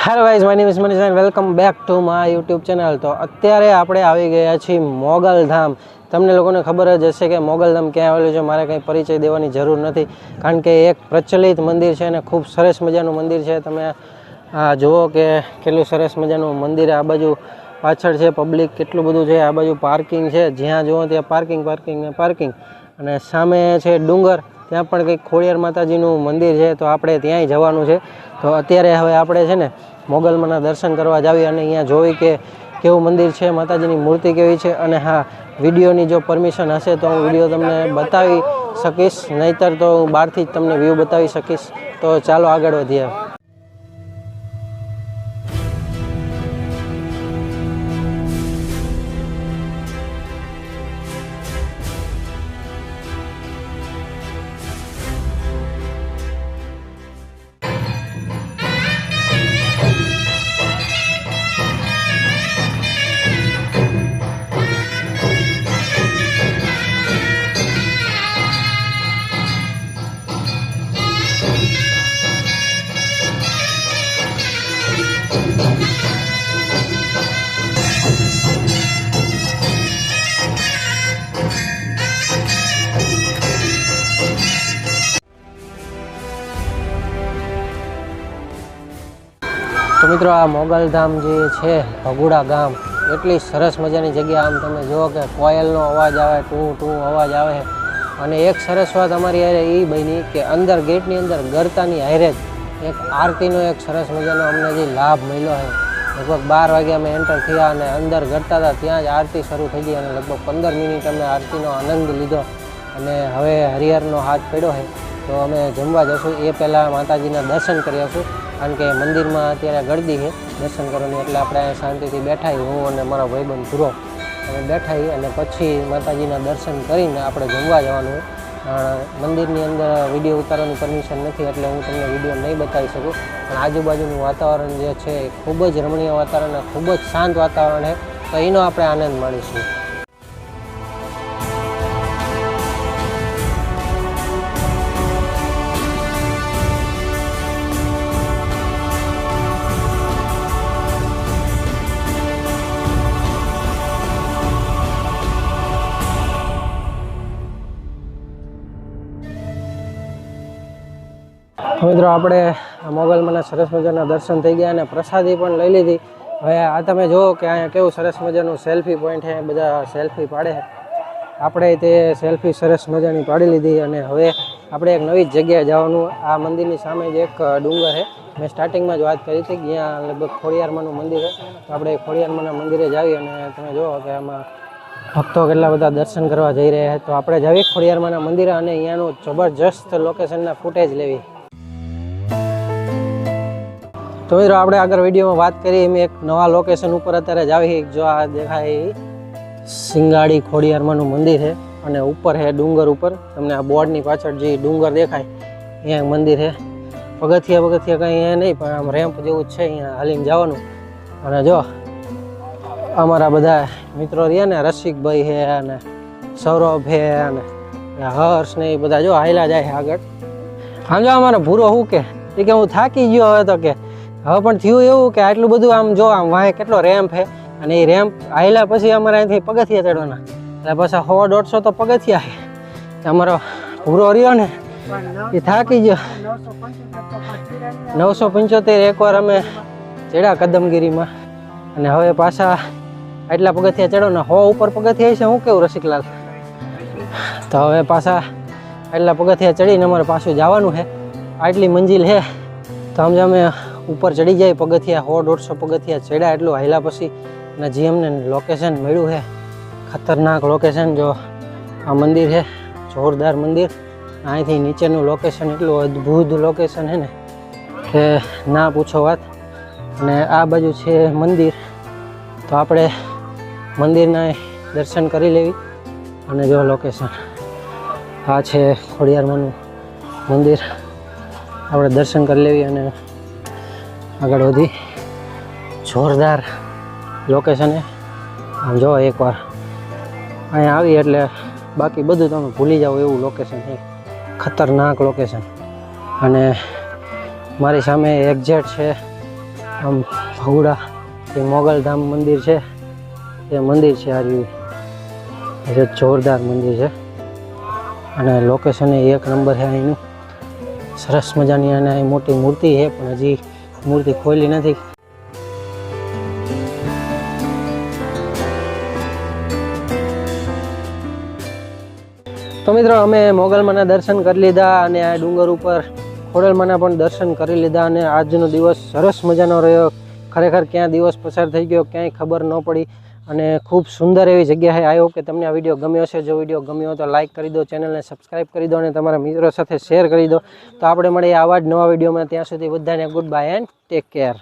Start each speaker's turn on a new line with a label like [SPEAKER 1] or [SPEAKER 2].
[SPEAKER 1] Hello guys, my name is Manish and welcome back to my YouTube channel. તો અત્યારે આપણે આવી ગયા છીએ મોગલધામ। તમને લોકોને ખબર જ હશે કે મોગલધામ ક્યાં આવેલું છે, મારે કંઈ પરિચય દેવાની જરૂર નથી, કારણ કે એક પ્રચલિત મંદિર છે અને ખૂબ સરસ મજાનું મંદિર છે। તમે આ જુઓ કે કેટલું સરસ મજાનું મંદિર, આ બાજુ પાછળ છે પબ્લિક કેટલું બધું છે, આ બાજુ પાર્કિંગ છે, જ્યાં જુઓ ત્યાં પાર્કિંગ અને સામે છે ડુંગર, ત્યાં પણ કંઈક ખોડિયાર માતાજીનું મંદિર છે, તો આપણે ત્યાંય જવાનું છે। તો અત્યારે હવે આપણે છે ને મોગલમાંના દર્શન કરવા જાવી અને અહીંયા જોઈ કે કેવું મંદિર છે, માતાજીની મૂર્તિ કેવી છે। અને હા, વિડીયોની જો પરમિશન હશે તો હું વિડીયો તમને બતાવી શકીશ, નહીંતર તો હું બહારથી જ તમને વ્યૂ બતાવી શકીશ। તો ચાલો આગળ વધીએ। તો મિત્રો, આ મોગલધામ જે છે ભગુડા ગામ, એટલી સરસ મજાની જગ્યા। આમ તમે જુઓ કે કોયલનો અવાજ આવે, ટું અવાજ આવે। અને એક સરસ વાત અમારી હારે એ બની કે અંદર ગેટની અંદર ગરતાની હારે જ એક આરતીનો એક સરસ મજાનો અમને જે લાભ મળ્યો છે। લગભગ 12 વાગે અમે એન્ટર થયા અને અંદર ગરતા હતા ત્યાં જ આરતી શરૂ થઈ ગઈ અને લગભગ 15 મિનિટ અમે આરતીનો આનંદ લીધો અને હવે હરિહરનો હાથ પડ્યો છે તો અમે જમવા જશું। એ પહેલાં માતાજીના દર્શન કરી આવશું, કારણ કે મંદિરમાં અત્યારે ગળદી છે દર્શન કરવાની, એટલે આપણે શાંતિથી બેઠા, હું અને મારો ભાઈબંધ ધ્રુવ અમે બેઠા અને પછી માતાજીના દર્શન કરીને આપણે જમવા જવાનું। મંદિરની અંદર વિડીયો ઉતારવાની પરમિશન નથી એટલે હું તમને વિડીયો નહીં બતાવી શકું, પણ આજુબાજુનું વાતાવરણ જે છે એ ખૂબ જ રમણીય વાતાવરણ, ખૂબ જ શાંત વાતાવરણ છે, તો એનો આપણે આનંદ માણીશું। મિત્રો, આપણે મોગલમાંના સરસ મજાના દર્શન થઈ ગયા અને પ્રસાદી પણ લઈ લીધી। હવે આ તમે જુઓ કે અહીંયા કેવું સરસ મજાનું સેલ્ફી પોઈન્ટ છે, બધા સેલ્ફી પાડે। આપણે તે સેલ્ફી સરસ મજાની પાડી લીધી અને હવે આપણે એક નવી જગ્યાએ જવાનું। આ મંદિરની સામે જ એક ડુંગર છે, મેં સ્ટાર્ટિંગમાં જ વાત કરી હતી કે અહીંયા લગભગ ખોડિયારમાંનું મંદિર છે, તો આપણે ખોડિયારમાંના મંદિરે જાવી અને તમે જુઓ કે આમાં ભક્તો કેટલા બધા દર્શન કરવા જઈ રહ્યા છે। તો આપણે જાવી ખોડિયારમાંના મંદિરે અને અહીંયાનું જબરજસ્ત લોકેશનના ફૂટેજ લેવી। તો મિત્રો, આપણે આગળ વિડીયોમાં વાત કરી એમ એક નવા લોકેશન ઉપર અત્યારે જાવી। જો આ દેખાય સિંગાડી ખોડિયારમાંનું મંદિર છે અને ઉપર છે ડુંગર ઉપર, તમને આ બોર્ડની પાછળ જે ડુંગર દેખાય અહીંયા મંદિર છે। પગથિયા કંઈ એ નહીં, પણ આમ રેમ્પ જેવું જ છે, અહીંયા હાલીને જવાનું। અને જો અમારા બધા મિત્રો રહ્યા ને, રસિકભાઈ છે અને સૌરભ છે અને હર્ષ ને એ બધા જો હાલ્યા જાય છે આગળ। આમ જો અમારો ભૂરો શું કે હું થાકી ગયો હવે, તો કે હવે પણ થયું એવું કે આટલું બધું આમ જો આમ વાહે કેટલો રેમ્પ છે અને એ રેમ્પ આવેલા પછી અમારે અહીંથી પગથિયા ચડવાના, એટલે પાછા 100-150 તો પગથિયા છે। અમારો ભૂરો રહ્યો ને એ થાકી ગયો। 975 એકવાર અમે ચડ્યા કદમગીરીમાં અને હવે પાછા આટલા પગથિયા ચડવાના। 100 ઉપર પગથિયા છે, હું કેવું રસિકલાલ? તો હવે પાછા આટલા પગથિયા ચડીને અમારે પાછું જવાનું છે। આટલી મંજિલ છે તો અમે ઉપર ચડી જાય પગથિયા, 100-150 પગથિયા ચડ્યા એટલું હાલ્યા પછી અને જે અમને લોકેશન મળ્યું છે, ખતરનાક લોકેશન। જો આ મંદિર છે, જોરદાર મંદિર, અહીંથી નીચેનું લોકેશન એટલું અદ્ભુત લોકેશન છે ને કે ના પૂછો વાત। અને આ બાજુ છે મંદિર, તો આપણે મંદિરના દર્શન કરી લેવી। અને જો લોકેશન આ છે ખોડિયારમાંનું મંદિર, આપણે દર્શન કરી લેવી અને આગળ વધી। જોરદાર લોકેશન છે, આમ જો એકવાર અહીંયા આવી એટલે બાકી બધું તમે ભૂલી જાઓ એવું લોકેશન છે, ખતરનાક લોકેશન। અને મારી સામે એક્ઝેક્ટ છે આમ ભગુડા જે મોગલધામ મંદિર છે એ મંદિર છે. આ જે જોરદાર મંદિર છે અને લોકેશન એક નંબર છે અહીંનું. સરસ મજાની અને અહીં મોટી મૂર્તિ છે પણ હજી મૂર્તિ ખોલી નથી. તો મિત્રો અમે મોગલમાના દર્શન કરી લીધા અને આ ડુંગર ઉપર ખોડલમાના પણ દર્શન કરી લીધા અને આજનો દિવસ સરસ મજાનો રહ્યો. ખરેખર ક્યાં દિવસ પસાર થઈ ગયો ક્યાંય ખબર ન પડી અને ખૂબ સુંદર એવી જગ્યા છે. આઈ હોપ કે તમને આ વિડીયો ગમ્યો હશે. જો વિડીયો ગમ્યો હોય તો લાઇક કરી દો, ચેનલને સબસ્ક્રાઈબ કરી દો અને તમારા મિત્રો સાથે શેર કરી દો. તો આપણે મળીએ આવા જ નવા વિડીયોમાં. ત્યાં સુધી બધાને good bye and take care.